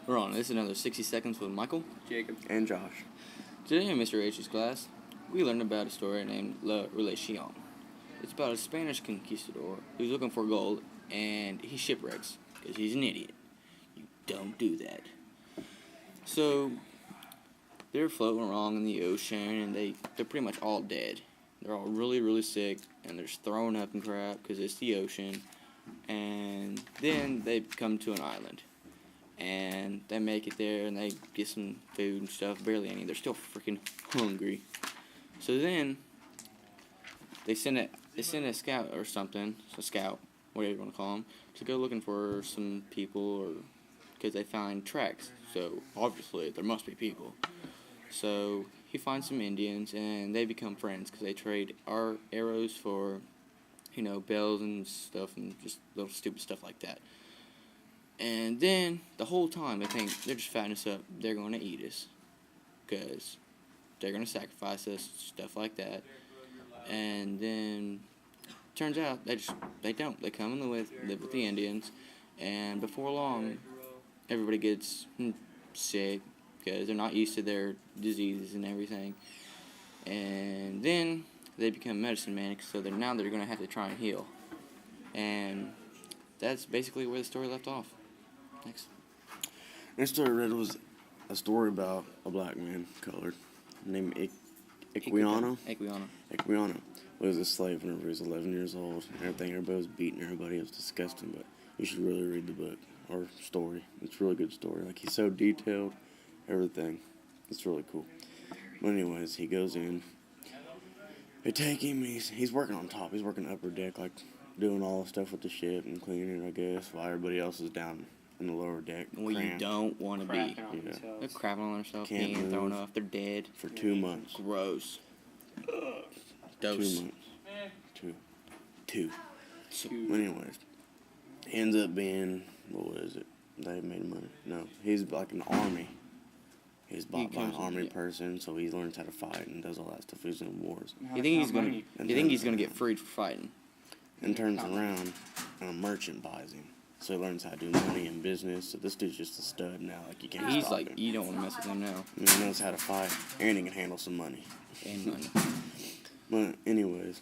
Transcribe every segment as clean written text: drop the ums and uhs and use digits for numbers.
We're on. This is another 60 Seconds with Michael, Jacob, and Josh. Today in Mr. H's class, we learned about a story named La Relación. It's about a Spanish conquistador who's looking for gold, and he shipwrecks because he's an idiot. You don't do that. So, they're floating along in the ocean, and they're pretty much all dead. They're all really, really sick, and they're just throwing up and crap because it's the ocean. And then they come to an island. And they make it there, and they get some food and stuff, barely any. They're still freaking hungry. So then, they send a scout or something, a scout, whatever you want to call them, to go looking for some people, or because they find tracks. So obviously, there must be people. So he finds some Indians, and they become friends because they trade arrows for, bells and stuff, and just little stupid stuff like that. And then, the whole time, they think they're just fattening us up. They're going to eat us. Because they're going to sacrifice us, stuff like that. And then, turns out, they don't. They come and live with the Indians. And before long, everybody gets sick. Because they're not used to their diseases and everything. And then, they become medicine men. So now they're going to have to try and heal. And that's basically where the story left off. Thanks. Next story I read was a story about a black man, colored, named Equiano. Equiano was a slave whenever he was 11 years old. And everybody was beating everybody. It was disgusting, but you should really read the book or story. It's a really good story. Like, he's so detailed, everything. It's really cool. But anyways, he goes in. They take him. He's working on top. He's working upper deck, like doing all the stuff with the ship and cleaning it, I guess, while everybody else is down in the lower deck. Well, you don't want to be. They're crapping on themselves, peeing, throwing off. They're dead. For 2 months. Gross. Dose. 2 months. Two. Anyways, he ends up being, what was it? They made money. No, he's like an army. He's bought by an army person, so he learns how to fight and does all that stuff. He's in wars. You think he's gonna get freed for fighting? And turns around, and a merchant buys him. So he learns how to do money and business. So this dude's just a stud now. Like, you can't He's stop like, him. you don't want to mess with him now. And he knows how to fight, and he can handle some money. And money. But anyways,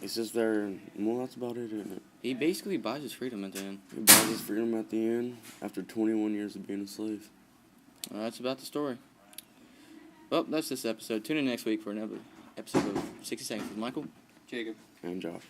it's just there. And, well, that's about it, isn't it? He basically buys his freedom at the end. He buys his freedom at the end after 21 years of being a slave. Well, that's about the story. Well, that's this episode. Tune in next week for another episode of 60 Seconds with Michael, Jacob, And Josh.